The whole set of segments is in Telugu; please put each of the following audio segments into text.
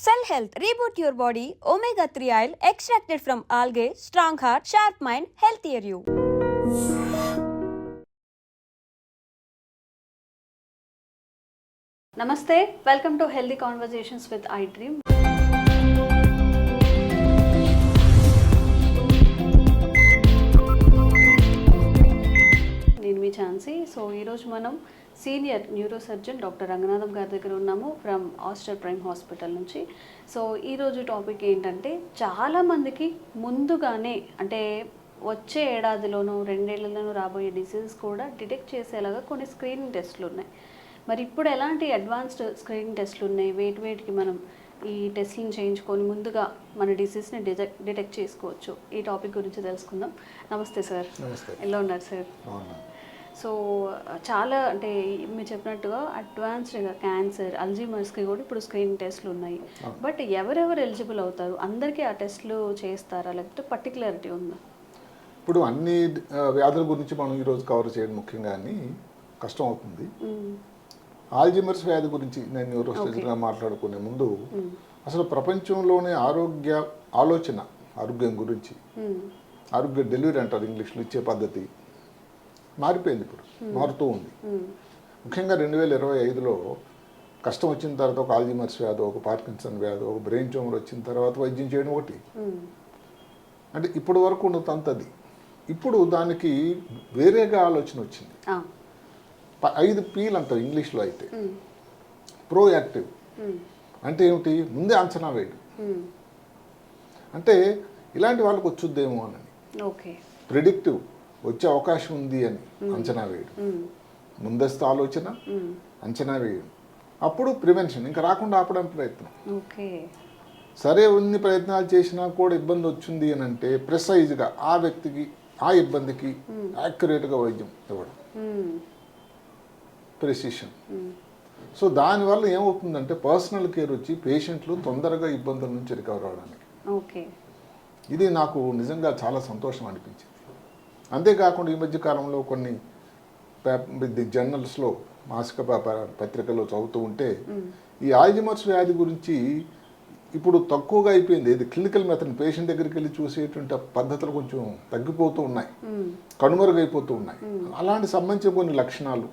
Cell Health, reboot your body, omega-3 oil extracted from algae, strong heart, sharp mind, healthier you. Namaste, welcome to Healthy Conversations with iDream. నేను మీ ఛాన్సీ. సో ఈరోజు మనం సీనియర్ న్యూరోసర్జన్ డాక్టర్ రంగనాథం గారి దగ్గర ఉన్నాము ఫ్రమ్ ఆస్టర్ ప్రైమ్ హాస్పిటల్ నుంచి. సో ఈరోజు టాపిక్ ఏంటంటే, చాలామందికి ముందుగానే అంటే వచ్చే ఏడాదిలోనూ రెండేళ్లలోనూ రాబోయే డిసీజెస్ కూడా డిటెక్ట్ చేసేలాగా కొన్ని స్క్రీనింగ్ టెస్టులు ఉన్నాయి. మరి ఇప్పుడు ఎలాంటి అడ్వాన్స్డ్ స్క్రీనింగ్ టెస్టులు ఉన్నాయి, వేటికి మనం ఈ టెస్ట్లను చేయించుకొని ముందుగా మన డిసీజ్ని డిటెక్ట్ చేసుకోవచ్చు? ఈ టాపిక్ గురించి తెలుసుకుందాం. నమస్తే సార్. ఎలా ఉన్నారు సార్? సో చాలా అంటే మీరు చెప్పినట్టుగా అడ్వాన్స్డ్గా క్యాన్సర్, అల్జీమర్స్కి కూడా ఇప్పుడు స్క్రీనింగ్ టెస్ట్లు ఉన్నాయి. బట్ ఎవరెవరు ఎలిజిబుల్ అవుతారు? అందరికీ ఆ టెస్ట్లు చేస్తారా, లేకపోతే పర్టికులారిటీ ఉందా? ఇప్పుడు అన్ని వ్యాధుల గురించి మనం ఈరోజు కవర్ చేయడం ముఖ్యంగా కష్టం అవుతుంది. ఆల్జీమర్స్ వ్యాధి గురించి నేను న్యూరోసర్జన్గా మాట్లాడుకునే ముందు అసలు ప్రపంచంలోనే ఆరోగ్యం గురించి, ఆరోగ్య డెలివరీ అంటారు ఇంగ్లీష్లో, ఇచ్చే పద్ధతి మారిపోయింది. ఇప్పుడు మారుతూ ఉంది. ముఖ్యంగా 2025లో కష్టం వచ్చిన తర్వాత ఒక ఆల్జీమర్స్ వ్యాధి, ఒక పార్కిన్సన్ వ్యాధి, ఒక బ్రెయిన్ ట్యూమర్ వచ్చిన తర్వాత వైద్యం చేయడం ఒకటి. అంటే ఇప్పటి వరకు ఉన్నదంతది. ఇప్పుడు దానికి వేరేగా ఆలోచన వచ్చింది. 5 P'లు అంటారు ఇంగ్లీష్లో. అయితే ప్రోయాక్టివ్ అంటే ఏమిటి? ముందే అంచనా వేయడం. అంటే ఇలాంటి వాళ్ళకి వచ్చుద్దేమో అని. ప్రిడిక్టివ్, వచ్చే అవకాశం ఉంది అని అంచనా వేయడం. ముందస్తు ఆలోచన, అంచనా వేయడం. అప్పుడు ప్రివెన్షన్, ఇంకా రాకుండా ఆపడానికి ప్రయత్నం. సరే, ఎన్ని ప్రయత్నాలు చేసినా కూడా ఇబ్బంది వచ్చింది అని అంటే ప్రిసైజ్గా ఆ వ్యక్తికి, ఆ ఇబ్బందికి యాక్యురేట్గా వైద్యం ఇవ్వడం, ప్రెసిషన్. సో దానివల్ల ఏమవుతుందంటే పర్సనల్ కేర్ వచ్చి పేషెంట్లు తొందరగా ఇబ్బందుల నుంచి రికవర్ అవడానికి. ఇది నాకు నిజంగా చాలా సంతోషం అనిపించింది. అంతేకాకుండా ఈ మధ్య కాలంలో కొన్ని జర్నల్స్లో, మాసిక పత్రికల్లో చదువుతూ ఉంటే ఈ ఆల్జీమర్స్ వ్యాధి గురించి ఇప్పుడు తక్కువగా అయిపోయింది. ఇది క్లినికల్ మెథడ్, పేషెంట్ దగ్గరికి వెళ్ళి చూసేటువంటి పద్ధతులు కొంచెం తగ్గిపోతూ ఉన్నాయి, కనుమరుగైపోతూ ఉన్నాయి. అలాంటి సంబంధించిన కొన్ని లక్షణాలు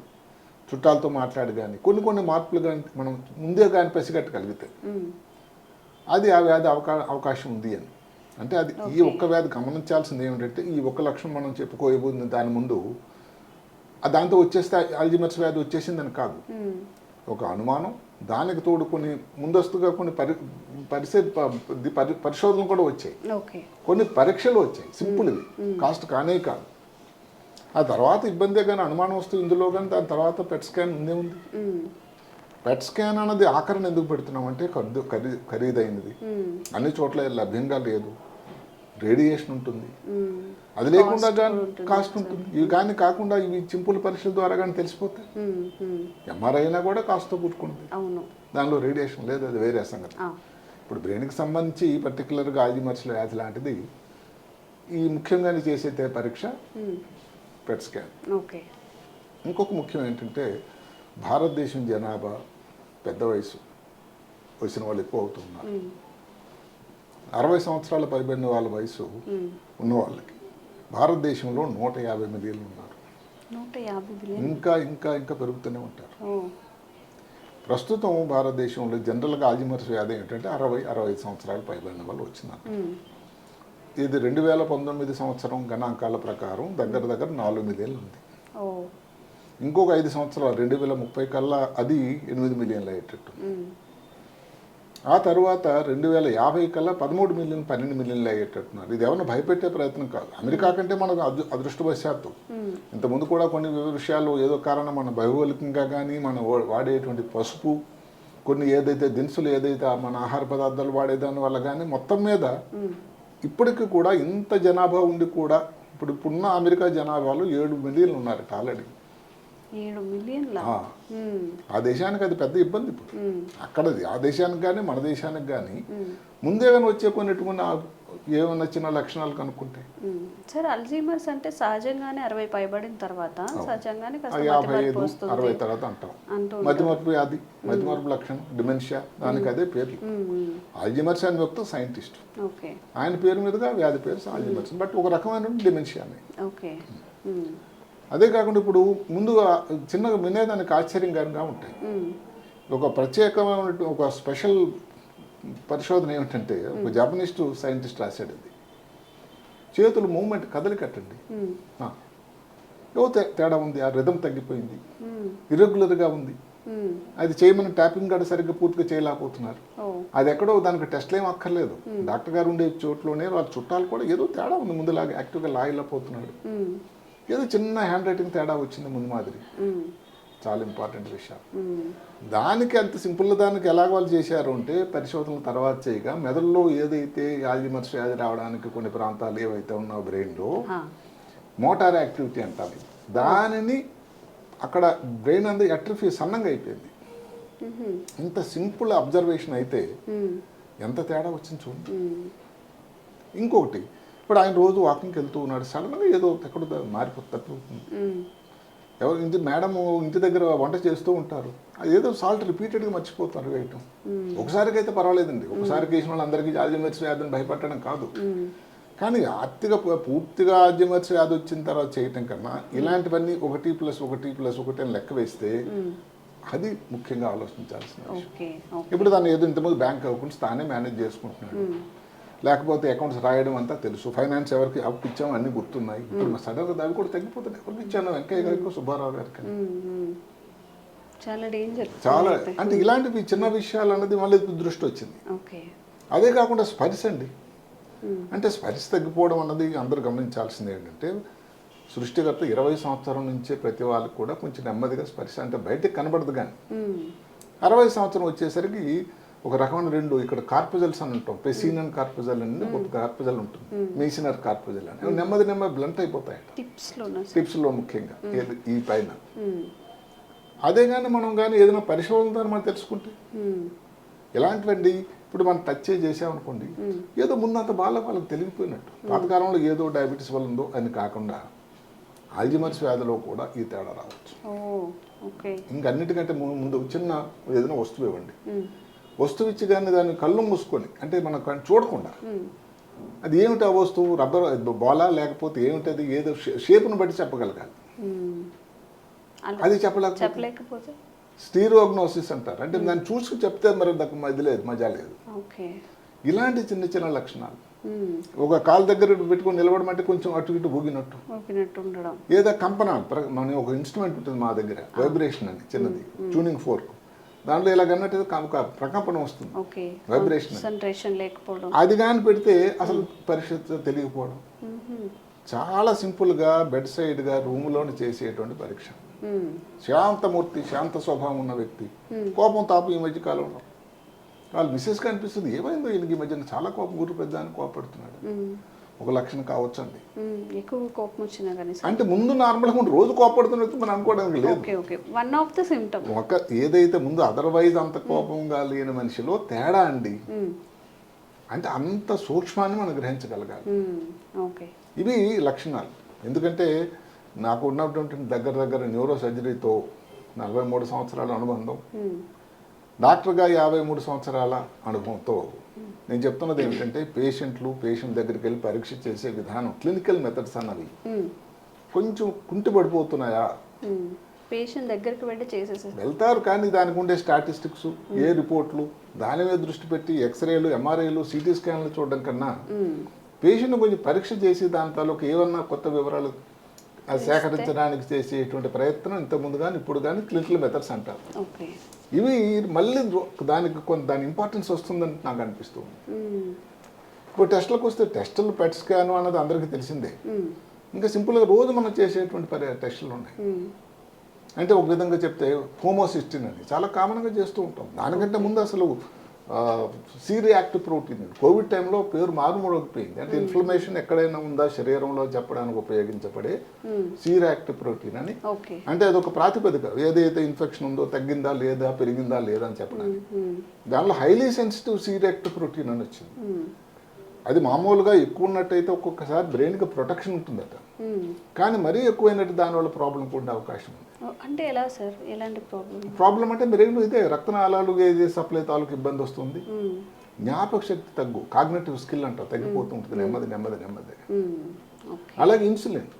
చుట్టాలతో మాట్లాడి కానీ కొన్ని మార్పులు కానీ మనం ముందే కానీ పసిగట్టగలిగితే అది ఆ వ్యాధి అవకాశం ఉంది అని. అంటే అది ఈ ఒక్క వ్యాధి గమనించాల్సింది ఏమిటంటే, ఈ ఒక్క లక్షణం మనం చెప్పుకోబోతుంది దాని ముందు దాంతో వచ్చేస్తే ఆల్జీమర్స్ వ్యాధి వచ్చేసిందని కాదు. ఒక అనుమానం, దానికి తోడు కొన్ని ముందస్తుగా కొన్ని పరిశోధనలు కూడా వచ్చాయి, కొన్ని పరీక్షలు వచ్చాయి. సింపుల్ ఇవి, కాస్ట్ కానే కాదు. ఆ తర్వాత ఇబ్బందే కానీ అనుమానం వస్తూ ఇందులో కానీ దాని తర్వాత పెట్ స్కాన్ ఉందే ఉంది. పెట్ స్కాన్ అన్నది ఆఖరణ ఎందుకు పెడుతున్నామంటే ఖరీదైనది, అన్ని చోట్ల లభ్యంగా లేదు, రేడియేషన్ ఉంటుంది, అది లేకుండా కానీ కాస్ట్ ఉంటుంది. ఇవి కానీ కాకుండా ఇవి సింపుల్ పరీక్షల ద్వారా కానీ తెలిసిపోతాయి. ఎంఆర్ఐ అయినా కూడా కాస్ట్తో కూడుకుంటుంది, దానిలో రేడియేషన్ లేదు, అది వేరే సంగతి. ఇప్పుడు బ్రెయిన్కి సంబంధించి పర్టికులర్గా ఆల్జీమర్స్ వ్యాధి లాంటిది ఈ ముఖ్యంగా చేసే పరీక్ష పెట్ స్కాన్. ఇంకొక ముఖ్యం ఏంటంటే, భారతదేశం జనాభా పెద్ద వయసు వచ్చిన వాళ్ళు ఎక్కువ అవుతున్నారు. 60 సంవత్సరాల పైబడిన వాళ్ళ వయసు ఉన్న వాళ్ళకి భారతదేశంలో 150 మిలియన్లు ఉన్నారు. ఇంకా ఇంకా ఇంకా పెరుగుతూనే ఉంటారు. ప్రస్తుతం భారతదేశంలో జనరల్గా ఆల్జీమర్స్ వ్యాధి ఏంటంటే 60-65 సంవత్సరాలు పైబడిన వాళ్ళు వచ్చినారు. ఇది 2019 సంవత్సరం గణాంకాల ప్రకారం దగ్గర 4 మిలియన్లు ఉంది. ఇంకొక 5 సంవత్సరాలు 2030 కల్లా అది 8 మిలియన్లు అయ్యేటట్టు. ఆ తర్వాత 2050 కల్లా 13 మిలియన్ 12 మిలియన్లు అయ్యేటట్టున్నారు. ఇది ఎవరిని భయపెట్టే ప్రయత్నం కాదు. అమెరికా కంటే మనకు అదృష్టవశాత్తు ఇంతకుముందు కూడా కొన్ని విషయాలు ఏదో కారణం మన భౌగోళికంగా కానీ మనం వాడేటువంటి పసుపు, కొన్ని ఏదైతే దినుసులు, ఏదైతే మన ఆహార పదార్థాలు వాడేదాని వల్ల కానీ మొత్తం మీద ఇప్పటికి కూడా ఇంత జనాభా ఉండి కూడా ఇప్పుడున్న అమెరికా జనాభాలో 7 మిలియన్లు ఉన్నారు ఆల్రెడీ. 7 మిలియన్ల. ఆ దేశానికి అది పెద్ద ఇబ్బంది ఇప్పుడు. అక్కడది ఆ దేశానికి కానీ మన దేశానికి కానీ ముందే కానీ వచ్చే కొన్ని ఏమన్నా చిన్న లక్షణాలు కనుక్కుంటే. సార్ అల్జీమర్స్ అంటే సహజంగానే 60 పైబడిన తర్వాత సహజంగానే 55, 60 తర్వాత అంటాం. మతిమరుపు వ్యాధి, మతిమరుపు లక్షణం, డిమెన్షియా, దానికి అదే పేర్లు. అల్జీమర్స్ అనే వ్యక్తి సైంటిస్ట్, ఆయన పేరు మీదుగా వ్యాధి పేరు అల్జీమర్స్, బట్ ఒక రకమైన డిమెన్షియా. అదే కాకుండా ఇప్పుడు ముందుగా చిన్నగా వినేదానికి ఆశ్చర్యంగా ఉంటాయి. ఒక ప్రత్యేకమైన ఒక స్పెషల్ పరిశోధన ఏమిటంటే, ఒక జపనీస్ సైంటిస్ట్ రాశాడు, ఇది చేతులు మూవ్మెంట్ కదలికట్టండి, ఏవో తేడా ఉంది, ఆ రిథం తగ్గిపోయింది, ఇర్రెగ్యులర్గా ఉంది, అది చేయమని ట్యాపింగ్ కూడా సరిగ్గా పూర్తిగా చేయలేకపోతున్నారు. అది ఎక్కడో దానికి టెస్ట్లు ఏం అక్కర్లేదు, డాక్టర్ గారు ఉండే చోట్లోనే వాళ్ళ చుట్టాలు కూడా ఏదో తేడా ఉంది, ముందులాగా యాక్టివ్గా లాగలేకపోతున్నాడు, ఏదో చిన్న హ్యాండ్ రైటింగ్ తేడా వచ్చింది ముందు మాదిరి. చాలా ఇంపార్టెంట్ విషయం. దానికి అంత సింపుల్ దానికి ఎలా వాళ్ళు చేశారు అంటే, పరిశోధనల తర్వాత చేయగా మెదడులో ఏదైతే ఆల్జీమర్స్ వ్యాధి రావడానికి కొన్ని ప్రాంతాలు ఏవైతే ఉన్నాయో బ్రెయిన్లో మోటార్ యాక్టివిటీ అంటాం, దానిని అక్కడ బ్రెయిన్ అంతా అట్రఫీ సన్నంగా అయిపోయింది. ఇంత సింపుల్ అబ్జర్వేషన్ అయితే ఎంత తేడా వచ్చింది చూడండి. ఇంకొకటి, ఇప్పుడు ఆయన రోజు వాకింగ్కి వెళ్తూ ఉన్నాడు, సడన్గా ఏదో ఎక్కడో తప్పిపోతుంది. ఎవరు ఇంటి మేడం ఇంటి దగ్గర వంట చేస్తూ ఉంటారు, అది ఏదో సాల్ట్ రిపీటెడ్గా మర్చిపోతారు వేయటం. ఒకసారికి అయితే పర్వాలేదండి, ఒకసారికి వేసిన వాళ్ళు అందరికీ ఆల్జీమర్స్ వ్యాధిని భయపడటం కాదు, కానీ పూర్తిగా ఆల్జీమర్స్ వ్యాధి వచ్చిన తర్వాత చేయటం కన్నా ఇలాంటివన్నీ 1+1+1 అని లెక్క వేస్తే అది ముఖ్యంగా ఆలోచించాల్సిన విషయం. ఇప్పుడు దాన్ని ఏదో ఇంతకుముందు బ్యాంక్ అకౌంట్స్ తానే మేనేజ్ చేసుకుంటున్నాడు, లేకపోతే అకౌంట్స్ రాయడం అంతా తెలుసు, ఫైనాన్స్ ఎవరికి అప్పు ఇచ్చామో అన్నీ గుర్తున్నాయి. ఇప్పుడు సడన్గా దావి కూడా తగ్గిపోతుంది, ఎవరికి ఇచ్చాను, వెంకయ్య గారికి, సుబ్బారావు గారికి. చాలా అంటే ఇలాంటివి చిన్న విషయాలు అన్నది మళ్ళీ దృష్టి వచ్చింది. అదే కాకుండా స్పర్శ అండి, అంటే స్పర్శ తగ్గిపోవడం అన్నది అందరూ గమనించాల్సింది ఏంటంటే, సృష్టికర్త 20 సంవత్సరం నుంచే ప్రతి వాళ్ళకి కూడా కొంచెం నెమ్మదిగా స్పర్శ అంటే బయటకు కనబడదు, కానీ 60 సంవత్సరం వచ్చేసరికి ఒక రకమైన రెండు ఇక్కడ కార్పజల్స్ అని ఉంటాం, పెసినన్ కార్పజల్ అని ఒక కార్పజల్ ఉంటుంది, మీసినర్ కార్పజల్ అని, నెమ్మది బ్లంట్ అయిపోతాయి టిప్స్లో ముఖ్యంగా ఈ పైన. అదే కానీ మనం కానీ ఏదైనా పరిశోధన ద్వారా మనం తెలుసుకుంటే ఎలాంటివండి, ఇప్పుడు మనం టచ్ చేసామనుకోండి, ఏదో ముందంత వాళ్ళకి తెలిగిపోయినట్టు, పాతకాలంలో ఏదో డయాబెటీస్ వల్ల ఉందో అని కాకుండా ఆల్జీమర్స్ వ్యాధిలో కూడా ఈ తేడా రావచ్చు. ఇంకన్నిటికంటే ముందు చిన్న ఏదైనా వస్తువు ఇవ్వండి, వస్తువు ఇచ్చి కానీ దాన్ని కళ్ళు మూసుకొని, అంటే మనం చూడకుండా అది ఏమిటి ఆ వస్తువు, రబ్బర్ బాలా లేకపోతే ఏమిటది, ఏదో షేప్ను బట్టి చెప్పగలగాలి. అది చెప్పలేకపోతే స్టీరియోగ్నోసిస్ అంటారు, అంటే దాన్ని చూసి చెప్తే మరి ఇది లేదు, మజా లేదు. ఇలాంటి చిన్న చిన్న లక్షణాలు, ఒక కాలు దగ్గర పెట్టుకొని నిలబడమంటే కొంచెం అటు ఇటు ఊగినట్టు ఉండడం, ఏదో కంపన, మన ఒక ఇన్స్ట్రుమెంట్ ఉంటుంది మా దగ్గర, వైబ్రేషన్ అని చిన్నది, ట్యూనింగ్ ఫోర్క్, దాంట్లో ఇలాగన్నట్టు ప్రకంపన వస్తుంది, వైబ్రేషన్ లేకపోవడం, అది కానీ పెడితే అసలు పరిస్థితి తెలియకపోవడం. చాలా సింపుల్గా బెడ్ సైడ్గా రూమ్లోనే చేసేటువంటి పరీక్ష. శాంతమూర్తి, శాంత స్వభావం ఉన్న వ్యక్తి, కోపం తాపు ఈ మధ్య కాలంలో వాళ్ళు మిస్సెస్గా అనిపిస్తుంది, ఏమైందో ఈయనకి ఈ మధ్యన చాలా కోపం, గురు పెద్ద అని కోపడుతున్నాడు, ఒక లక్షణం కావచ్చు అండి. ఎక్కువ కోపం వచ్చినా కానీ అంటే ముందు నార్మల్గా రోజు కోపడుతున్నట్టు మనం అనుకోవడానికి లేదు. ఒక ఏదైతే ముందు అదర్వైజ్ అంత కోపంగా లేని మనిషిలో తేడా అండి, అంటే అంత సూక్ష్మాన్ని మనం గ్రహించగలగాలి. ఇవి లక్షణాలు. ఎందుకంటే నాకు ఉన్నటువంటి దగ్గర న్యూరో సర్జరీతో 43 సంవత్సరాల అనుబంధం, డాక్టర్గా 53 సంవత్సరాల అనుభవంతో నేను చెప్తున్నది ఏమిటంటే, పేషెంట్ దగ్గరికి వెళ్ళి పరీక్ష చేసే విధానం, క్లినికల్ మెథడ్స్ అన్నవి కొంచెం కుంటిపడిపోతున్నాయా, పేషెంట్ దగ్గరికి వెళ్ళి వెళ్తారు కానీ దానికి ఉండే స్టాటిస్టిక్స్, ఏ రిపోర్ట్లు, దాని మీద దృష్టి పెట్టి ఎక్స్రేలు, ఎంఆర్ఐలు, సిటీ స్కాన్లు చూడడం కన్నా పేషెంట్ కొంచెం పరీక్ష చేసి దాని తాలూకు ఏమన్నా కొత్త వివరాలు సేకరించడానికి చేసేటువంటి ప్రయత్నం ఇంతకుముందు కానీ ఇప్పుడు కానీ క్లినికల్ మెథడ్స్ అంటారు. ఇవి మళ్ళీ దానికి దాని ఇంపార్టెన్స్ వస్తుందని నాకు అనిపిస్తుంది. ఇప్పుడు టెస్టులకు వస్తే టెస్టులు పెట్ స్కాన్ అన్నది అందరికీ తెలిసిందే, ఇంకా సింపుల్గా రోజు మనం చేసేటువంటి టెస్టులు ఉన్నాయి. అంటే ఒక విధంగా చెప్తే హోమోసిస్టిన్ అని చాలా కామన్గా చేస్తూ ఉంటాం. దానికంటే ముందు అసలు సి రియాక్టివ్ ప్రోటీన్. కోవిడ్ టైంలో పేరు మారుమోగిపోయింది. అంటే ఇన్ఫ్లమేషన్ ఎక్కడైనా ఉందా శరీరంలో చెప్పడానికి ఉపయోగించబడే సి రియాక్టివ్ ప్రోటీన్ అని. అంటే అదొక ప్రాతిపదిక, ఏదైతే ఇన్ఫెక్షన్ ఉందో తగ్గిందా లేదా పెరిగిందా లేదా అని చెప్పడానికి. దానిలో highly sensitive C reactive protein అని వచ్చింది. అది మామూలుగా ఎక్కువ ఉన్నట్టయితే ఒక్కొక్కసారి బ్రెయిన్కి ప్రొటెక్షన్ ఉంటుందట, కానీ మరీ ఎక్కువైనట్టు దానివల్ల ప్రాబ్లం కూడా అవకాశం ఉంది. అంటే ఎలా సార్, ఎలాంటి ప్రాబ్లం అంటే బ్రెయిన్ ఇదే రక్తనాళాలు ఏది సప్లై తాలూకు ఇబ్బంది వస్తుంది, జ్ఞాపక శక్తి తగ్గు, కాగ్నిటివ్ స్కిల్ అంటారు తగ్గిపోతూ ఉంటుంది నెమ్మది నెమ్మది నెమ్మది. అలాగే ఇన్సులిన్,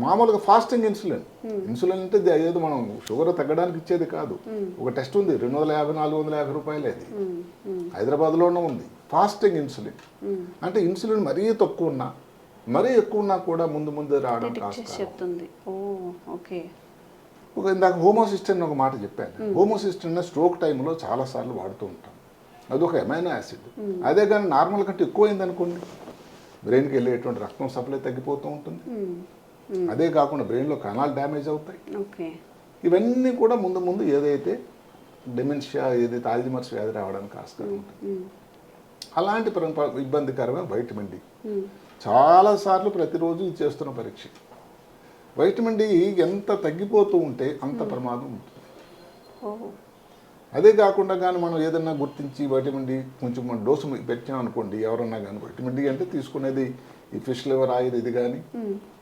మామూలుగా ఫాస్టింగ్ ఇన్సులిన్ అంటే ఏదో మనం షుగర్ తగ్గడానికి ఇచ్చేది కాదు. ఒక టెస్ట్ ఉంది 250-450 రూపాయలు, అది హైదరాబాద్లోనే ఉంది. ఫాస్టింగ్ ఇన్సులిన్ అంటే ఇన్సులిన్ మరీ తక్కువ ఉన్నా మరీ ఎక్కువ ఉన్నా కూడా ముందు ముందు రావడం చెప్తుంది. ఒక ఇందాక హోమోసిస్టిన్ ఒక మాట చెప్పాను. హోమోసిస్టిన్ స్ట్రోక్ టైంలో చాలాసార్లు వాడుతూ ఉంటాం. అదొక ఎమైనో యాసిడ్. అదే కానీ నార్మల్ కంటే ఎక్కువైంది అనుకోండి, బ్రెయిన్కి వెళ్ళేటువంటి రక్తం సప్లై తగ్గిపోతూ ఉంటుంది. అదే కాకుండా బ్రెయిన్లో కణాలు డ్యామేజ్ అవుతాయి. ఇవన్నీ కూడా ముందు ముందు ఏదైతే డెమెన్షియా, ఏదైతే ఆల్జీమర్స్ వ్యాధి రావడానికి ఆస్కారం ఉంటుంది. అలాంటి ఇబ్బందికరమైన వైటమిన్ డి చాలాసార్లు ప్రతిరోజు చేస్తున్న పరీక్ష. వైటమిన్ డి ఎంత తగ్గిపోతూ ఉంటే అంత ప్రమాదం ఉంటుంది. అదే కాకుండా కానీ మనం ఏదన్నా గుర్తించి వైటమిన్ డి కొంచెం మన డోసు పెట్టామనుకోండి, ఎవరన్నా కానీ వైటమిన్ డి అంటే తీసుకునేది ఈ ఫిష్ లివర్ ఆయిల్ ఇది కానీ,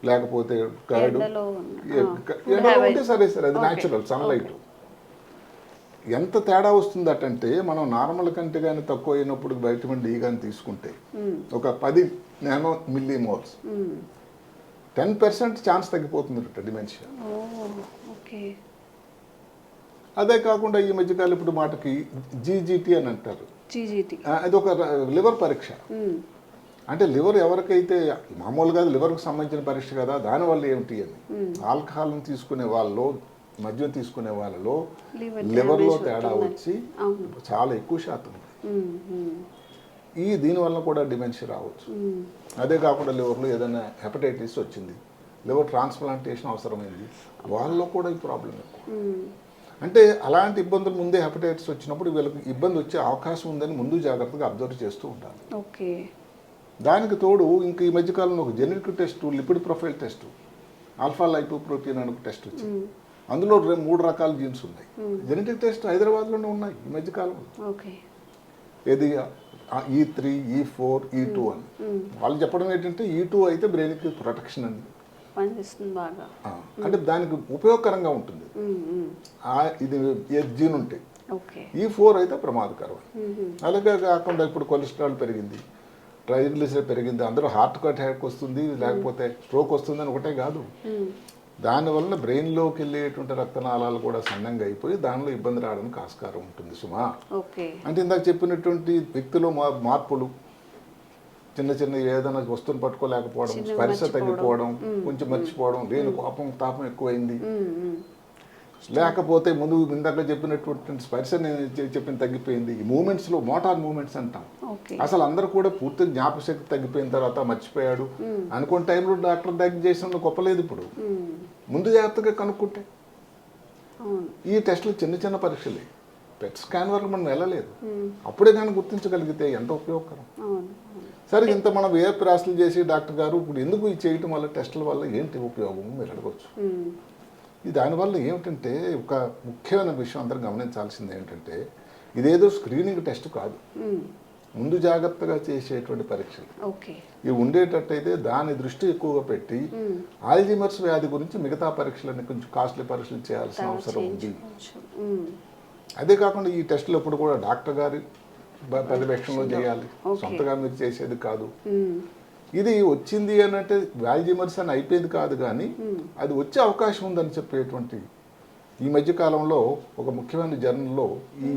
లేకపోతే కర్డ్ ఉంటే సరే సరే, అది న్యాచురల్ సన్లైట్. ఎంత తేడా వస్తుందటంటే మనం నార్మల్ కంటే కానీ తక్కువ అయినప్పుడు వైటమిన్ డి కానీ తీసుకుంటే ఒక 10 నానో మిల్లీమోల్స్ 10% ఛాన్స్ తగ్గిపోతుంది డిమెన్షియా. అదే కాకుండా ఈ మధ్యకాలం ఇప్పుడు మాటకి జీజీటీ అని అంటారు. అది ఒక లివర్ పరీక్ష. అంటే లివర్ ఎవరికైతే మామూలుగా లివర్కి సంబంధించిన పరీక్ష కదా, దానివల్ల ఏమిటి అని. ఆల్కహాల్ని తీసుకునే వాళ్ళలో, మద్యం తీసుకునే వాళ్ళలో లివర్లో తేడా వచ్చి చాలా ఎక్కువ శాతం దీనివల్ల కూడా డిమెన్షియా రావచ్చు. అదే కాకుండా లివర్లో ఏదైనా హెపటైటిస్ వచ్చింది, లివర్ ట్రాన్స్ప్లాంటేషన్ అవసరమైంది, వాళ్ళలో కూడా ఈ ప్రాబ్లం ఎక్కువ. అంటే అలాంటి ఇబ్బందులు ముందే హెపటైటిస్ వచ్చినప్పుడు వీళ్ళకి ఇబ్బంది వచ్చే అవకాశం ఉందని ముందు జాగ్రత్తగా అబ్జర్వ్ చేస్తూ ఉండాలి. దానికి తోడు ఇంకా ఈ మధ్యకాలంలో ఒక genetic test, lipid profile test, alpha lipoprotein అని ఒక టెస్ట్ వచ్చింది. అందులో 3 రకాల జీన్స్ ఉన్నాయి. జెనెటిక్ టెస్ట్ హైదరాబాద్లోనే ఉన్నాయి ఈ మధ్యకాలంలో. ఏది E3, E4, E2 అని వాళ్ళు చెప్పడం ఏంటంటే E2 అయితే బ్రెయిన్కి ప్రొటెక్షన్ అని, అంటే దానికి ఉపయోగకరంగా ఉంటుంది. ఇది జీన్ ఉంటే. E4 అయితే ప్రమాదకరం. అలాగే కాకుండా ఇప్పుడు కొలెస్ట్రాల్ పెరిగింది, ట్రైగ్లిసరైడ్ పెరిగింది, అందరూ హార్ట్ అటాక్ వస్తుంది, లేకపోతే స్ట్రోక్ వస్తుంది అని ఒకటే కాదు. దానివల్ల బ్రెయిన్లోకి వెళ్ళేటువంటి రక్తనాళాలు కూడా సన్నంగా అయిపోయి దానిలో ఇబ్బంది రావడానికి ఆస్కారం ఉంటుంది సుమా. అంటే ఇందాక చెప్పినటువంటి వ్యక్తిలో మార్పులు, చిన్న చిన్న ఏదైనా వస్తువుని పట్టుకోలేకపోవడం, స్పర్శ తగ్గిపోవడం, కొంచెం మర్చిపోవడం, లేని కోపం తాపం ఎక్కువైంది, లేకపోతే ముందు ఇందాక చెప్పినటువంటి స్పర్శ చెప్పిన తగ్గిపోయింది. ఈ మూమెంట్స్లో మోటార్ మూమెంట్స్ అంటాం. అసలు అందరూ కూడా పూర్తిగా జ్ఞాపకశక్తి తగ్గిపోయిన తర్వాత మర్చిపోయాడు అనుకున్న టైంలో డాక్టర్ డయాగ్నోస్ చేసిన గొప్పలేదు. ఇప్పుడు ముందు జాగ్రత్తగా కనుక్కుంటే ఈ టెస్టులు చిన్న చిన్న పరీక్షలే, పెట్ స్కాన్ వరకు మనం వెళ్ళలేదు. అప్పుడే కానీ గుర్తించగలిగితే ఎంత ఉపయోగకరం. సరే, ఇంత మనం ఏ ప్రాసెస్ చేసి డాక్టర్ గారు ఇప్పుడు ఎందుకు ఈ చేయటం వల్ల, టెస్టుల వల్ల ఏంటి ఉపయోగం మీరు అడగవచ్చు. దానివల్ల ఏమిటంటే ఒక ముఖ్యమైన విషయం అందరూ గమనించాల్సింది ఏంటంటే, ఇదేదో స్క్రీనింగ్ టెస్ట్ కాదు, ముందు జాగ్రత్తగా చేసేటువంటి పరీక్షలు. ఇవి ఉండేటట్టయితే దాని దృష్టి ఎక్కువగా పెట్టి ఆల్జీమర్స్ వ్యాధి గురించి మిగతా పరీక్షలన్నీ కొంచెం కాస్ట్లీ పరీక్షలు చేయాల్సిన అవసరం ఉంది. అదే కాకుండా ఈ టెస్టులు ఎప్పుడు కూడా డాక్టర్ గారి పర్యవేక్షణలో చేయాలి, సొంతగా మీరు చేసేది కాదు. ఇది వచ్చింది అని అంటే ఆల్జీమర్స్ అని అయిపోయింది కాదు, కానీ అది వచ్చే అవకాశం ఉందని చెప్పేటువంటి ఈ మధ్యకాలంలో ఒక ముఖ్యమైన జర్నల్లో ఈ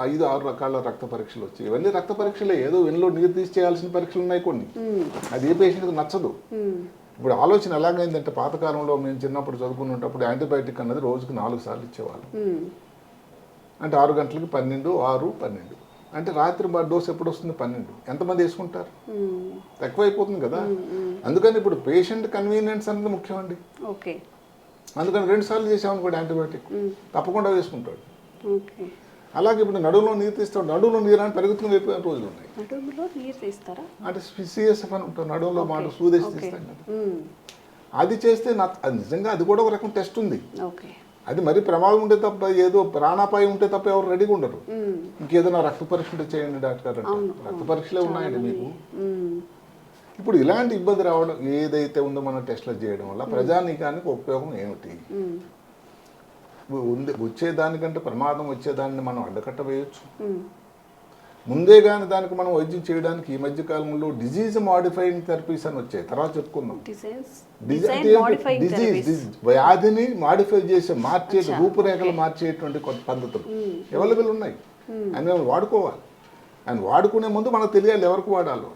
5-6 రకాల రక్త పరీక్షలు వచ్చాయి. ఇవన్నీ రక్త పరీక్షలే, ఏదో వెన్నులో నీరు తీసి చేయాల్సిన పరీక్షలు ఉన్నాయి కొన్ని. అది ఏ పేషెంట్కి నచ్చదు. ఇప్పుడు ఆలోచన ఎలాగైందంటే, పాతకాలంలో మేము చిన్నప్పుడు చదువుకున్నప్పుడు యాంటీబయాటిక్ అన్నది రోజుకి 4 సార్లు ఇచ్చేవాళ్ళు. అంటే 6 గంటలకి 12, 6, 12. అంటే రాత్రి డోస్ ఎప్పుడు వస్తుంది? 12. ఎంతమంది వేసుకుంటారు? తక్కువైపోతుంది కదా. అందుకని ఇప్పుడు పేషెంట్ కన్వీనియన్స్ అనేది ముఖ్యమండి. అందుకని 2 సార్లు చేసామని కూడా యాంటీబయాటిక్ తప్పకుండా వేసుకుంటాడు. అలాగే ఇప్పుడు నడువులో నీరు తీస్తాం, నడువులో నీరు అని పెరుగుతున్న అయిపోయిన రోజులు ఉన్నాయి. నడుములో నీరు తీస్తారా? అంటే సిఎస్ఎఫ్ అని ఉంటుంది, నడువులో మాట సూదేసి తీస్తాం కదా, అది చేస్తే అది నిజంగా అది కూడా ఒక రకం టెస్ట్ ఉంది. ఓకే, అది మరి ప్రమాదం ఉంటే తప్ప, ఏదో ప్రాణాపాయం ఉంటే తప్ప ఎవరు రెడీగా ఉండరు. ఇంకేదైనా రక్త పరీక్ష ఉంటే చేయండి డాక్టర్ అంటే, రక్త పరీక్షలే ఉన్నాయండి మీకు. ఇప్పుడు ఇలాంటి ఇబ్బంది రావడం ఏదైతే ఉందో మనం టెస్ట్లు చేయడం వల్ల ప్రజానీకానికి ఉపయోగం ఏమిటి? వచ్చేదానికంటే ప్రమాదం వచ్చేదాన్ని మనం అడ్డకట్ట వేయొచ్చు. ముందే కానీ దానికి మనం వైద్యం చేయడానికి ఈ మధ్య కాలంలో డిజీజ్ మాడిఫైయింగ్ థెరపీస్ అని వచ్చాయి, తర్వాత చెప్పుకుందాం. వ్యాధిని మాడిఫై చేసే రూపురేఖలు మార్చేటువంటి కొత్త పద్ధతులు అవైలబుల్ ఉన్నాయి. అని మేము వాడుకోవాలి. అండ్ వాడుకునే ముందు మనకు తెలియాలి ఎవరికి వాడాలో.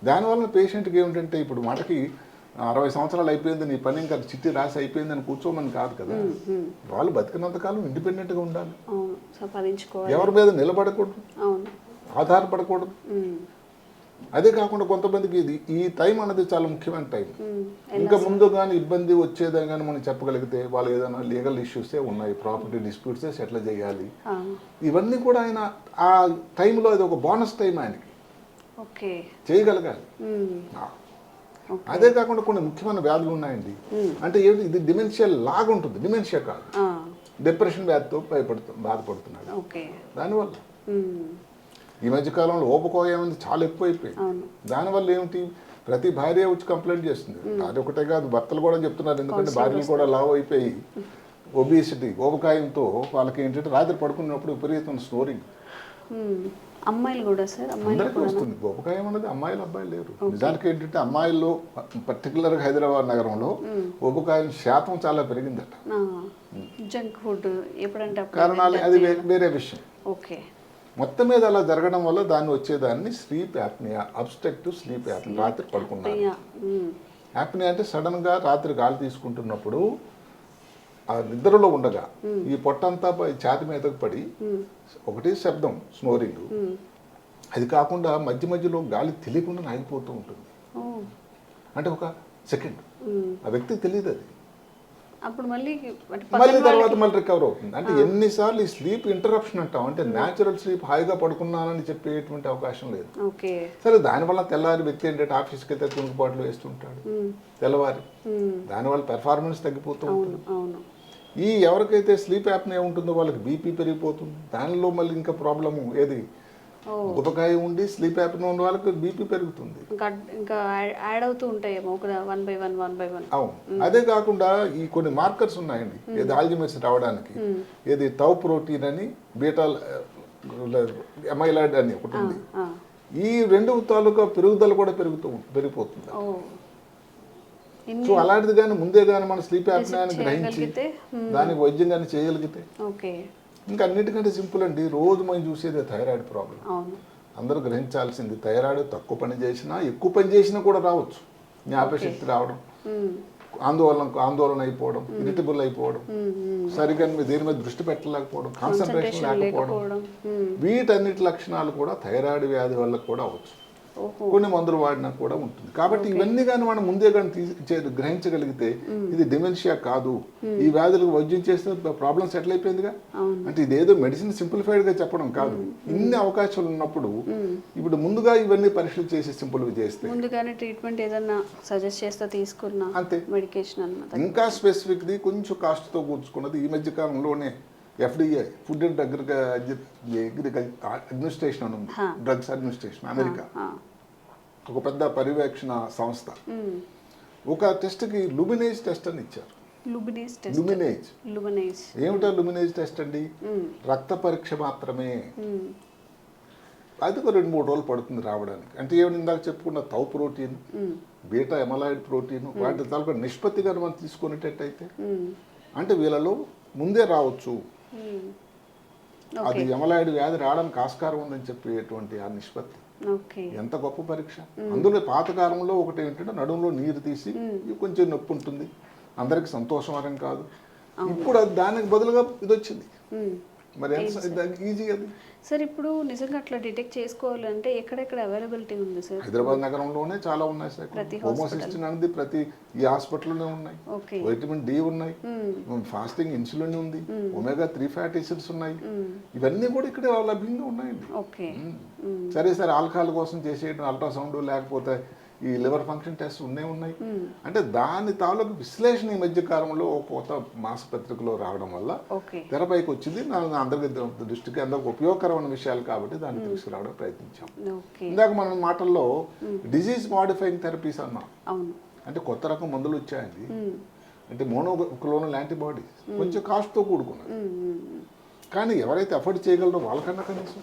దానివల్ల పేషెంట్కి ఏమిటంటే, ఇప్పుడు మనకి 60 సంవత్సరాలు అయిపోయింది, నీ పని ఇంకా చిట్టి రాసి అయిపోయింది అని కూర్చోమని కాదు కదా. వాళ్ళు బతికినంతకాలం ఇండిపెండెంట్గా ఉండాలి, ఎవరి మీద నిలబడకూడదు, ఆధారపడకూడదు. అదే కాకుండా కొంతమందికి ఈ టైం అనేది చాలా ముఖ్యమైన టైం. ఇంకా ముందు కానీ ఇబ్బంది వచ్చేదే కానీ మనం చెప్పగలిగితే, వాళ్ళు ఏదైనా లీగల్ ఇష్యూసే ఉన్నాయి, ప్రాపర్టీ డిస్ప్యూట్సే సెటిల్ చేయాలి, ఇవన్నీ కూడా ఆయన ఆ టైంలో అది ఒక బోనస్ టైం ఆయనకి చేయగలగాలి. అదే కాకుండా కొన్ని ముఖ్యమైన వ్యాధులు ఉన్నాయండి. అంటే ఏమిటి, ఇది డిమెన్షియల్ లాగా ఉంటుంది, డిమెన్షియా కాదు. డిప్రెషన్ వ్యాధితో బాధపడుతున్నాడు. దానివల్ల ఈ మధ్యకాలంలో ఊబకాయం అనేది చాలా ఎక్కువైపోయింది. దానివల్ల ఏమిటి, ప్రతి భార్య వచ్చి కంప్లైంట్ చేస్తుంది. అది ఒకటే కాదు, భర్తలు కూడా చెప్తున్నారు. ఎందుకంటే భార్యలు కూడా లావ్ అయిపోయి ఒబిసిటీ ఊబకాయంతో వాళ్ళకి ఏంటంటే రాత్రి పడుకున్నప్పుడు విపరీతం స్నోరింగ్. అమ్మాయిలు కూడా సార్, అందరికీ వస్తుంది ఊబకాయం అనేది. అమ్మాయిలు అబ్బాయిలు లేరు. నిజానికి ఏంటంటే అమ్మాయిల్లో పర్టికులర్గా హైదరాబాద్ నగరంలో ఊబకాయం శాతం చాలా పెరిగిందట. జంక్ ఫుడ్ ఎప్పుడంటే కారణాలు అది వేరే విషయం. ఓకే, మొత్తం మీద అలా జరగడం వల్ల దాన్ని వచ్చేదాన్ని sleep apnoea, obstructive sleep apnoea. రాత్రి పడుకున్నారు. యాప్నియా అంటే సడన్గా రాత్రి గాలి తీసుకుంటున్నప్పుడు ఆ నిద్రలో ఉండగా ఈ పొట్టంతా ఛాతి మీదకు పడి ఒకటి శబ్దం, స్నోరింగ్. అది కాకుండా మధ్య మధ్యలో గాలి తెలియకుండా ఆగిపోతూ ఉంటుంది. అంటే ఒక సెకండ్ ఆ వ్యక్తికి తెలియదు. అది అప్పుడు మళ్ళీ తర్వాత మళ్ళీ రికవర్ అవుతుంది. అంటే ఎన్నిసార్లు ఈ స్లీప్ ఇంటరప్షన్ అంటాం, అంటే న్యాచురల్ స్లీప్, హాయిగా పడుకున్నానని చెప్పేటువంటి అవకాశం లేదు. సరే, దానివల్ల తెల్లవారి వ్యక్తి ఏంటంటే ఆఫీస్కి అయితే తుంగుపాట్లు వేస్తుంటాడు తెల్లవారి, దానివల్ల పెర్ఫార్మెన్స్ తగ్గిపోతూ ఉంటుంది. ఈ ఎవరికైతే స్లీప్ యాప్నే ఉంటుందో వాళ్ళకి బీపీ పెరిగిపోతుంది. దానిలో మళ్ళీ ఇంకా ప్రాబ్లము ఏది, ఊబకాయం ఉండి స్లీప్ యాప్నే ఉన్న వాళ్ళకి బీపీ పెరుగుతుంది. ఇంకా యాడ్ అవుతూ ఉంటాయేమో 1 by 1. అవును. అదే కాకుండా ఈ కొన్ని మార్కర్స్ ఉన్నాయండి, ఏది ఆల్జిమర్స్ రావడానికి. ఏది టౌ ప్రోటీన్ అని, బీటా ఎమైలాయిడ్ అని ఒకటి ఉంది. ఈ రెండు తాలూకా పెరుగుదల కూడా పెరిగిపోతుంది. సో అలాంటిది కానీ ముందే కానీ మన స్లీప్ యాప్ని గ్రహించి దానికి వైద్యం కానీ చేయగలిగితే, ఇంకా అన్నిటికంటే సింపుల్ అండి. రోజు మనం చూసేది థైరాయిడ్ ప్రాబ్లం. అందరూ గ్రహించాల్సింది, థైరాయిడ్ తక్కువ పని చేసినా ఎక్కువ పని చేసినా కూడా రావచ్చు. జ్ఞాపశక్తి రావడం, ఆందోళన అయిపోవడం, ఇరిటబుల్ అయిపోవడం, సరిగ్గా దేని మీద దృష్టి పెట్టలేకపోవడం, కాన్సన్ట్రేషన్ లేకపోవడం, వీటన్నిటి లక్షణాలు కూడా థైరాయిడ్ వ్యాధి వల్ల కూడా అవచ్చు. కొన్ని మందులు వాడినా కూడా ఉంటుంది. కాబట్టి ఇవన్నీ కానీ మనం ముందే కానీ గ్రహించగలిగితే ఇది డిమెన్షియా కాదు, ఈ వ్యాధులకు వైద్యం చేస్తే ప్రాబ్లం సెటిల్ అయిపోయిందిగా. అంటే ఇదేదో మెడిసిన్ సింప్లిఫైడ్ గా చెప్పడం కాదు. ఇన్ని అవకాశాలు ఉన్నప్పుడు ఇప్పుడు ముందుగా ఇవన్నీ పరీక్షలు చేసి సింపుల్ చేస్తే, ముందుగానే ట్రీట్మెంట్ ఏదైనా సజెస్ట్ చేస్తే తీసుకున్నా అంతే, మెడికేషన్ అన్నమాట. ఇంకా స్పెసిఫిక్ ది కొంచెం కాస్ట్ తో కూర్చుకున్నది ఈ మధ్య కాలంలోనే FDA, ఫుడ్ అండ్ అడ్మినిస్ట్రేషన్ అని ఉంది, డ్రగ్స్ అడ్మినిస్ట్రేషన్, అమెరికా, ఒక పెద్ద పర్యవేక్షణ సంస్థ ఒక టెస్ట్కి లుమినేజ్ టెస్ట్ అని ఇచ్చారు. లుమినేజ్ ఏమిటో లుమినేజ్ టెస్ట్ అండి, రక్త పరీక్ష మాత్రమే. అది ఒక 2-3 రోజులు పడుతుంది రావడానికి. అంటే ఏమైనా ఇందాక చెప్పుకున్న టౌ ప్రోటీన్, బీటా ఎమైలాయిడ్ ప్రోటీన్, వాటి తాలూకా నిష్పత్తిగా మనం తీసుకునేటట్టయితే అంటే వీళ్ళలో ముందే రావచ్చు. అది ఎమైలాయిడ్ వ్యాధి రావడానికి ఆస్కారం ఉందని చెప్పేటువంటి ఆ నిష్పత్తి ఎంత గొప్ప పరీక్ష. అందులో పాతకాలంలో ఒకటి ఏంటంటే నడుములో నీరు తీసి కొంచెం నొప్పి ఉంటుంది, అందరికి సంతోషకరం కాదు. ఇప్పుడు దానికి బదులుగా ఇది వచ్చింది, మరి ఈజీ అది. సార్ ఇప్పుడు నిజంగా అట్లా డిటెక్ట్ చేసుకోవాలంటే ఎక్కడెక్కడ అవైలబిలిటీ ఉంది సార్? హైదరాబాద్ నగరంలోనే చాలా ఉన్నాయి సార్. హోమోసిస్టిన్ అనేది ప్రతి ఈ హాస్పిటల్లోనే ఉన్నాయి. వైటమిన్ డి ఉన్నాయి, ఫాస్టింగ్ ఇన్సులిన్ ఉంది, ఒమేగా 3 ఫ్యాటీ యాసిడ్స్ ఉన్నాయి. ఇవన్నీ కూడా ఇక్కడ లభ్యంగా ఉన్నాయండి. సరే సార్, ఆల్కహాల్ కోసం చేసేయడం అల్ట్రాసౌండ్ లేకపోతే ఈ లివర్ ఫంక్షన్ టెస్ట్ ఉన్నాయి. అంటే దాని తాలూకు విశ్లేషణ ఈ మధ్య కాలంలో కొత్త మాసపత్రికలో రావడం వల్ల తెరపైకి వచ్చింది. అందరికి దృష్టికి అందరికి ఉపయోగకరమైన విషయాలు కాబట్టి దాన్ని తీసుకురావడం ప్రయత్నించాం. ఇందాక మనం మాటల్లో డిజీజ్ మాడిఫైయింగ్ థెరపీస్ అన్నాం. అంటే కొత్త రకం మందులు వచ్చాయండి. అంటే మోనోక్లోనల్ యాంటీబాడీస్ కొంచెం కాస్ట్తో కూడుకున్నది. కానీ ఎవరైతే అఫోర్డ్ చేయగలరో వాళ్ళకన్నా కనీసం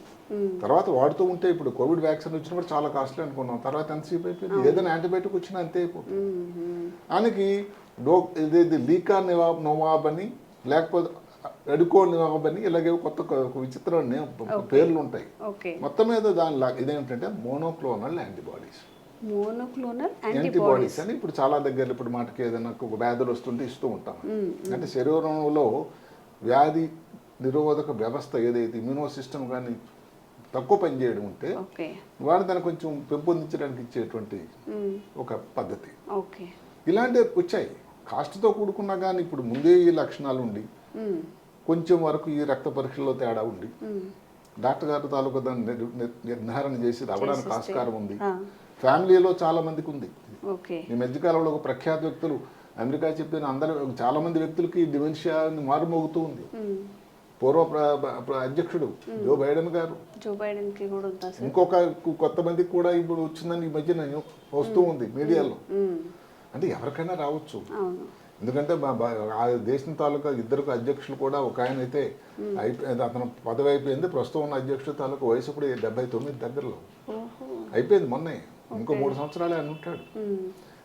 తర్వాత వాడుతూ ఉంటే, ఇప్పుడు కోవిడ్ వ్యాక్సిన్ వచ్చినప్పుడు చాలా కాస్ట్లీ అనుకున్నాం, తర్వాత ఎంతసేపు అయిపోయింది. ఏదైనా యాంటీబయాటిక్ వచ్చినా అంతే అయిపోతుంది. దానికి ఇదేది లీకా నోవాబ్ అని లేకపోతే ఎడుకో నోవాబ్ అని ఇలాగే కొత్త విచిత్రమైన పేర్లు ఉంటాయి. మొత్తం మీద దాని ఇదేంటంటే మోనోక్లోనల్ యాంటీబాడీస్. యాంటీబాడీస్ అని ఇప్పుడు చాలా దగ్గర ఇప్పుడు మాటకి ఏదైనా వ్యాధులు వస్తుంటే ఇస్తూ ఉంటాం. అంటే శరీరంలో వ్యాధి నిరోధక వ్యవస్థ ఏదైతే ఇమ్యూనో సిస్టమ్ కానీ తక్కువ పనిచేయడం ఉంటే వాడు దాన్ని కొంచెం పెంపొందించడానికి ఇచ్చేటువంటి ఒక పద్ధతి. ఇలాంటివి వచ్చాయి కాస్ట్తో కూడుకున్నా కానీ ఇప్పుడు ముందే ఈ లక్షణాలు ఉండి కొంచెం వరకు ఈ రక్త పరీక్షల్లో తేడా ఉండి డాక్టర్ గారి తాలూకా దాన్ని నిర్ధారణ చేసి రావడానికి ఆస్కారం ఉంది. ఫ్యామిలీలో చాలా మందికి ఉంది. ఈ మధ్యకాలంలో ఒక ప్రఖ్యాత వ్యక్తులు అమెరికా చెప్పిన అందరూ చాలా మంది వ్యక్తులకి డిమెన్షియా మారుమోగుతూ ఉంది. పూర్వ అధ్యక్షుడు జో బైడెన్ గారు, ఇంకొక కొత్త మందికి కూడా ఇప్పుడు వచ్చిందని ఈ మధ్యన వస్తూ ఉంది మీడియాలో. అంటే ఎవరికైనా రావచ్చు. ఎందుకంటే ఆ దేశం తాలూకా ఇద్దరు అధ్యక్షులు కూడా, ఒక ఆయన అయితే అయిపోయింది, అతను పదవి అయిపోయింది. ప్రస్తుతం ఉన్న అధ్యక్షుడు తాలూకా వయసు ఇప్పుడు 79 దగ్గరలో అయిపోయింది మొన్నే. ఇంకో 3 సంవత్సరాలే అని ఉంటాడు.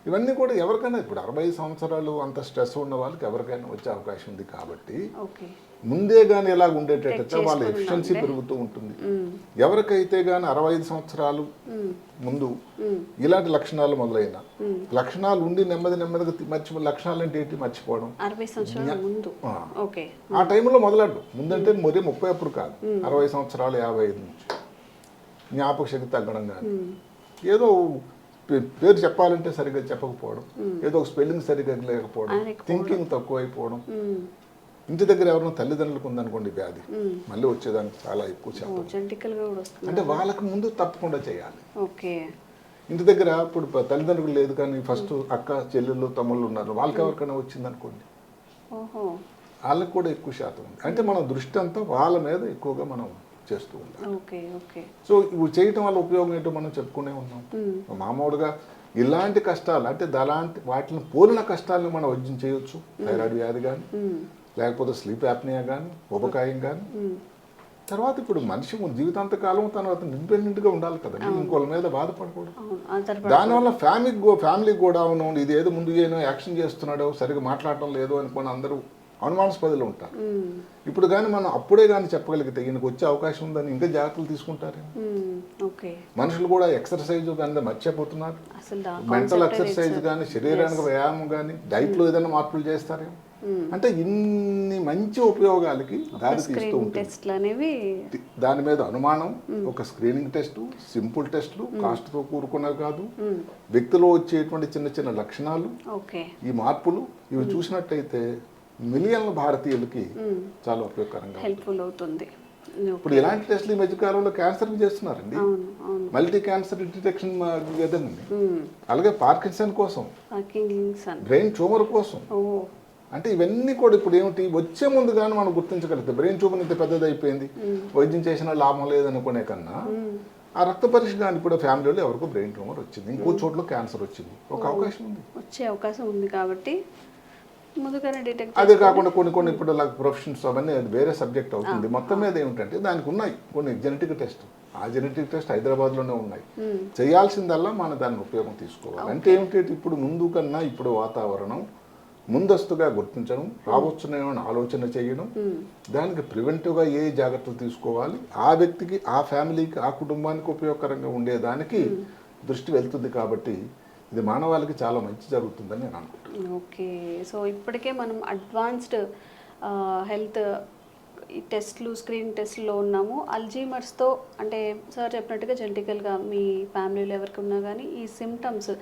ఇవన్నీ కూడా ఎవరికైనా ఇప్పుడు 60 సంవత్సరాలు అంత స్ట్రెస్ ఉన్న వాళ్ళకి ఎవరికైనా వచ్చే అవకాశం ఉంది. కాబట్టి ముందే కానీ ఎలా ఉండేటట్టు వాళ్ళ ఎఫిషియన్సీ పెరుగుతూ ఉంటుంది. ఎవరికైతే కానీ 65 సంవత్సరాలు ముందు ఇలాంటి లక్షణాలు మొదలైన లక్షణాలు ఉండి నెమ్మదిగా లక్షణాలు అంటే ఏంటి మర్చిపోవడం, ఆ టైంలో మొదలడ్డు. ముందంటే మరి 30 అప్పుడు కాదు, 60 సంవత్సరాలు 55 నుంచి జ్ఞాపక శక్తి తగ్గడం కానీ, ఏదో పేరు చెప్పాలంటే సరిగ్గా చెప్పకపోవడం, ఏదో ఒక స్పెల్లింగ్ సరిగ్గా లేకపోవడం, థింకింగ్ తక్కువైపోవడం. ఇంటి దగ్గర ఎవరైనా తల్లిదండ్రులకు ఉందనుకోండి వ్యాధి, మళ్ళీ వచ్చేదానికి చాలా ఎక్కువ శాతం. అంటే వాళ్ళకి ముందు తప్పకుండా చేయాలి. ఇంటి దగ్గర ఇప్పుడు తల్లిదండ్రులు లేదు కానీ ఫస్ట్ అక్క చెల్లెళ్ళు తమ్ముళ్ళు ఉన్నారు, వాళ్ళకి ఎవరికైనా వచ్చిందనుకోండి వాళ్ళకి కూడా ఎక్కువ శాతం ఉంది. అంటే మన దృష్టి అంతా వాళ్ళ మీద ఎక్కువగా మనం చేస్తూ ఉంటాం. సో ఇవి చేయటం వల్ల ఉపయోగం ఏంటో మనం చెప్పుకునే ఉన్నాం. మామూలుగా ఇలాంటి కష్టాలు అంటే అలాంటి వాటిని పోలిన కష్టాలను మనం వైద్యం చేయొచ్చు. థైరాయిడ్ వ్యాధి కానీ, లేకపోతే స్లీప్ యాప్నియా కానీ, ఉపకాయం కానీ. తర్వాత ఇప్పుడు మనిషి జీవితాంతకాలం తను అతను ఇండిపెండెంట్గా ఉండాలి కదండి, ఇంకోళ్ళ మీద బాధపడకూడదు. దానివల్ల ఫ్యామిలీకి కూడా అవును ఇది ఏదో ముందు ఏదో యాక్షన్ చేస్తున్నాడో సరిగ్గా మాట్లాడటం లేదు అనుకుని అందరూ అనుమానాస్పదలు ఉంటారు. ఇప్పుడు కానీ మనం అప్పుడే కానీ చెప్పగలిగితే ఈయనకు వచ్చే అవకాశం ఉందని ఇంకా జాగ్రత్తలు తీసుకుంటారు. మనుషులు కూడా ఎక్సర్సైజ్ కానీ మర్చిపోతున్నారు. మెంటల్ ఎక్సర్సైజ్ కానీ, శరీరానికి వ్యాయామం కానీ, డైట్లో ఏదైనా మార్పులు చేస్తారేమో. అంటే ఇన్ని మంచి ఉపయోగాలకి దారి తీస్తూ ఉంటుంది. దాని మీద అనుమానం, ఒక స్క్రీనింగ్ టెస్ట్, సింపుల్ టెస్టులు, కాస్ట్తో కూడుకున్నవి కాదు, వ్యక్తిలో వచ్చేటువంటి చిన్న చిన్న లక్షణాలు, ఈ మార్పులు ఇవి చూసినట్టయితే మిలియన్ల భారతీయులకి చాలా ఉపయోగకరంగా హెల్ప్ఫుల్ అవుతుంది. ఇప్పుడు ఇలాంటి టెస్టులు ఈ మధ్యకాలంలో క్యాన్సర్ చేస్తున్నారండి. మల్టీ క్యాన్సర్ డిటెక్షన్ ఏదండి, అలాగే పార్కిన్సన్ కోసం, బ్రెయిన్ ట్యూమర్ కోసం. అంటే ఇవన్నీ కూడా ఇప్పుడు ఏమిటి వచ్చే ముందు కానీ మనం గుర్తించగలిగితే బ్రెయిన్ ట్యూమర్ ఇంత పెద్దది అయిపోయింది, వైద్యం చేసినా లాభం లేదనుకునే కన్నా ఆ రక్త పరీక్ష కానీ ఇప్పుడు ఫ్యామిలీలో ఎవరికో బ్రెయిన్ ట్యూమర్ వచ్చింది, ఇంకో చోట్ల క్యాన్సర్ వచ్చింది, ఒక అవకాశం ఉంది, వచ్చే అవకాశం ఉంది. కాబట్టి అదే కాకుండా కొన్ని ఇప్పుడు ప్రొఫెషన్స్ అవన్నీ అది వేరే సబ్జెక్ట్ అవుతుంది. మొత్తం మీద ఏమిటంటే దానికి ఉన్నాయి కొన్ని జెనెటిక్ టెస్ట్. ఆ జెనెటిక్ టెస్ట్ హైదరాబాద్లోనే ఉన్నాయి. చేయాల్సిందల్లా మనం దాన్ని ఉపయోగం తీసుకోవాలి. అంటే ఏమిటి, ఇప్పుడు ముందు కన్నా ఇప్పుడు వాతావరణం ముందస్తుగా గుర్తించడం, రావచ్చునేమని ఆలోచన చేయడం, దానికి ప్రివెంటివ్గా ఏ జాగ్రత్తలు తీసుకోవాలి, ఆ వ్యక్తికి, ఆ ఫ్యామిలీకి, ఆ కుటుంబానికి ఉపయోగకరంగా ఉండేదానికి దృష్టి వెళ్తుంది. కాబట్టి ఇది మానవాళికి చాలా మంచి జరుగుతుందని నేను అనుకుంటున్నాను. ఓకే, సో ఇప్పటికే మనం అడ్వాన్స్డ్ హెల్త్ ఈ టెస్ట్లు స్క్రీనింగ్ టెస్ట్లో ఉన్నాము. అల్జీమర్స్తో అంటే సార్ చెప్పినట్టుగా జెనెటికల్గా మీ ఫ్యామిలీలో ఎవరికి ఉన్నా కానీ ఈ సిమ్టమ్స్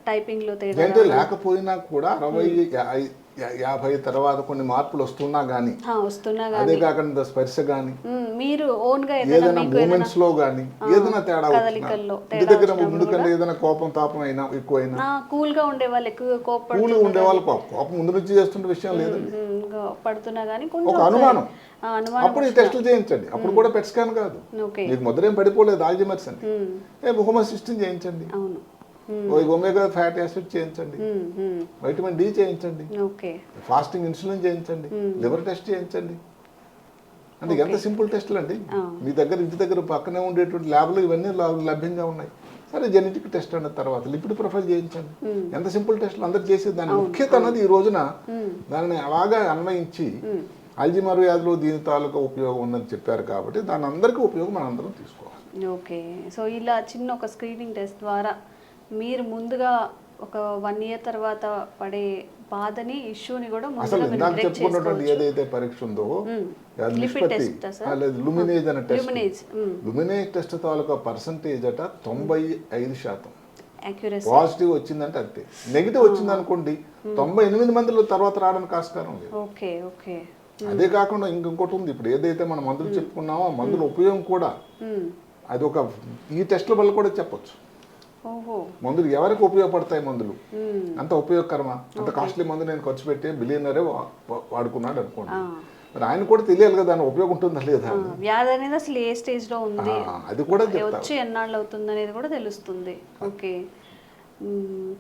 టైపింగ్లో తేడా అంటే లేకపోయినా కూడా 60-50 తర్వాత కొన్ని మార్పులు వస్తున్నా గానీ అదే కాకుండా స్పర్శ గానీ మీరు ఓన్గా ఏదైనా మూమెంట్స్ లో గానీ ఏదైనా తేడా ఇంటి దగ్గర ముందుకంటే ఏదైనా కోపం తాపం అయినా ఎక్కువైనా కూల్గా ఉండే వాళ్ళు ఎక్కువ కూల్గా ఉండే వాళ్ళు కోపం ముందు నుంచి చేస్తుంటే విషయం లేదు పడుతున్నా కానీ ఒక అనుమానం అప్పుడు ఈ టెస్టులు చేయించండి. అప్పుడు కూడా పెట్ స్కాన్ కాదు, మీకు ముద్రేం పడిపోలేదు ఆల్జీమర్స్ అని హోమోసిస్టమ్ చేయించండి, ఒమేగా ఫ్యాటీ యాసిడ్ చేయించండి, వైటమిన్ డి చేయించండి, ఫాస్టింగ్ ఇన్సులిన్ చేయించండి, లివర్ టెస్ట్ చేయించండి. అంటే ఎంత సింపుల్ టెస్టులు అండి. మీ దగ్గర ఇంటి దగ్గర పక్కనే ఉండేటువంటి ల్యాబ్లు ఇవన్నీ లభ్యంగా ఉన్నాయి. సరే జెనెటిక్ టెస్ట్ అన్న తర్వాత లిపిడ్ ప్రొఫైల్ చేయించండి. ఎంత సింపుల్ టెస్టులు అందరు చేసేది. దాని ముఖ్యత అన్నది ఈ రోజున దానిని అలాగా అన్వయించి అల్జీమర్ వ్యాధిలో దీని తాలూకా ఉపయోగం ఉందని చెప్పారు కాబట్టి దాని అందరికీ ఉపయోగం మనం అందరం తీసుకోవాలి. ఓకే, సో ఇలా చిన్న ఒక స్క్రీనింగ్ టెస్ట్ ద్వారా మీరు ముందుగా ఒక 1 year తర్వాత పడే బాధని ఇష్యూని కూడా అసలు ఇందాక చెప్పుకున్నటువంటి ఏదైతే పరీక్ష ఉందో నిష్పత్తి లుమినేజ్ అనే టెస్ట్, లుమినేజ్ టెస్ట్ తాలూకా పర్సంటేజ్ అట 95%. పాజిటివ్ వచ్చిందంటే అంతే. నెగిటివ్ వచ్చింది అనుకోండి 98 మందిలో తర్వాత రావడానికి ఆస్కారం లేదు. Okay okay. అదే కాకుండా ఇంకొకటి ఉంది. ఇప్పుడు ఏదైతే మనం మందులు చెప్పుకున్నామో ఆ మందుల ఉపయోగం కూడా అది ఒక ఈ టెస్ట్ల వల్ల కూడా చెప్పొచ్చు. మందులు ఎవరికి ఉపయోగపడతాయి, మందులు అంత ఉపయోగకరమా, అంత కాస్ట్లీ మందు నేను ఖర్చు పెట్టి బిలియనరే వాడుకున్నాడు అనుకోండి, మరి ఆయన కూడా తెలియాలి కదా దాని ఉపయోగం ఉంటుందా లేదా, వ్యాధి అనేది అసలు ఏ స్టేజ్ లో ఉంది, అది కూడా వచ్చి ఎన్నాళ్ళు అవుతుంది అనేది కూడా తెలుస్తుంది. ఓకే,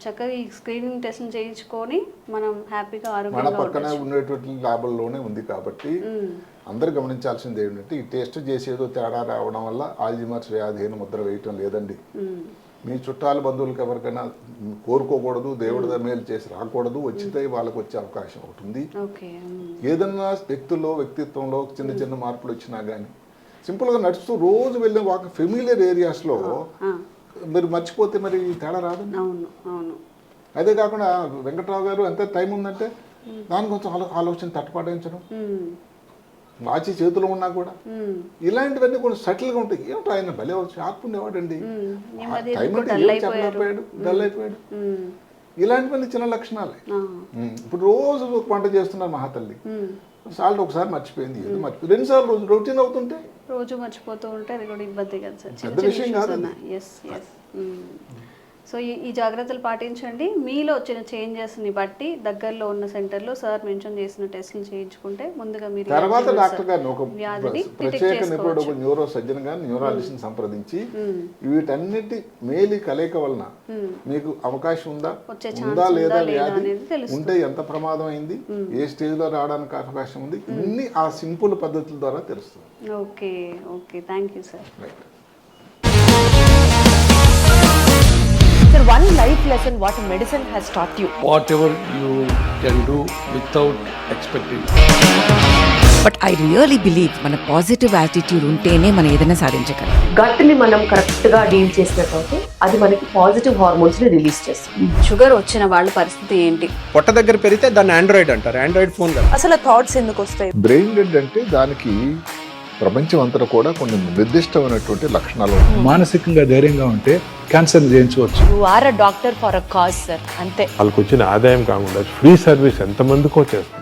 చక్కగా ఈ స్క్రీనింగ్ టెస్ట్ చేయించుకొని మనం హ్యాపీగా మన పక్కనే ఉండేటువంటి ల్యాబ్ల్లోనే ఉంది కాబట్టి అందరు గమనించాల్సింది ఏంటంటే ఈ టెస్ట్ చేసేదో తేడా రావడం వల్ల ఆల్జీమర్స్ వ్యాధి ముద్ర వేయటం లేదండి. మీ చుట్టాల బంధువులకు ఎవరికైనా కోరుకోకూడదు, దేవుడి మేలు చేసి రాకూడదు, వచ్చితే వాళ్ళకి వచ్చే అవకాశం ఒకటి ఉంది. ఏదన్నా వ్యక్తుల్లో వ్యక్తిత్వంలో చిన్న చిన్న మార్పులు వచ్చినా కానీ సింపుల్గా నడుస్తూ రోజు వెళ్ళే ఒక ఫెమిలియర్ ఏరియాస్లో మీరు మర్చిపోతే మరి తేడా రాదు. అదే కాకుండా వెంకట్రావు గారు ఎంత టైం ఉందంటే దాని కొంచెం ఆలోచన తట్టుపాటించడం, వాచి చేతిలో ఉన్నా కూడా ఇలాంటివన్నీ కొంచెం సటిల్గా ఉంటాయి. ఏమిటో ఆయన భలే షార్ప్ ఉండేవాడండి, టైం అంటే చెప్పలేకపోయాడు, డల్ అయిపోయాడు. ఇలాంటివన్నీ చిన్న లక్షణాలే. ఇప్పుడు రోజు వంట చేస్తున్నారు మహాతల్లి, సాల్ట్ ఒకసారి మర్చిపోయింది, ఏదో మర్చిపోయింది, 2 సార్లు రోజు రొటీన్ అవుతుంటే రోజు మర్చిపోతూ ఉంటే అది కూడా ఇబ్బంది కదా సార్, పెద్ద విషయం కాదు. సో ఈ జాగ్రత్తలు పాటించండి. మీలో వచ్చిన చేంజెస్ని బట్టి దగ్గరలో ఉన్న సెంటర్లో సార్ మెన్షన్ చేసిన టెస్టులు చేయించుకుంటే ముందుగా మీరు తర్వాత డాక్టర్ గారిని ఒక ప్రత్యేక నిపుణుడు న్యూరో సర్జన్ గారిని న్యూరాలజిస్ట్ని సంప్రదించి వీటన్నిటి మేలి కలయిక వలన మీకు అవకాశం ఉందా లేదా వ్యాధి ఉంటే ఎంత ప్రమాదం అయింది, ఏ స్టేజ్ లో రావడానికి అవకాశం ఉంది, ఇన్ని ఆ సింపుల్ పద్ధతుల ద్వారా తెలుస్తుంది. Okay okay, thank you sir. Sir, one life lesson what medicine has taught you. Whatever you can do without expecting. But I really believe మన పాజిటివ్ యాటిట్యూడ్ ఉంటేనే మనం ఏదైనా సాధించగలం. గట్ ని మనం కరెక్ట్ గా డీల్ చేసినట్లయితే అది మనకి పాజిటివ్ హార్మోన్స్ ని రిలీజ్ చేస్తుంది. షుగర్ వచ్చిన వాళ్ళ పరిస్థితి ఏంటి? పొట్ట దగ్గర పెరిగితే దాన్ని ఆండ్రాయిడ్ అంటారు, ఆండ్రాయిడ్ ఫోన్ కదా. అసలు థాట్స్ ఎందుకు వస్తాయి? బ్రెయిన్ డెడ్ అంటే దానికి ప్రపంచం అంతా కూడా కొన్ని నిర్దిష్టమైనటువంటి లక్షణాలు. మానసికంగా ధైర్యంగా ఉంటే క్యాన్సర్ జయించవచ్చు. You are a doctor for a cause sir, అంతే. వాళ్ళకి వచ్చిన ఆదాయం కాకుండా ఫ్రీ సర్వీస్ ఎంతమందికో చేస్తారు.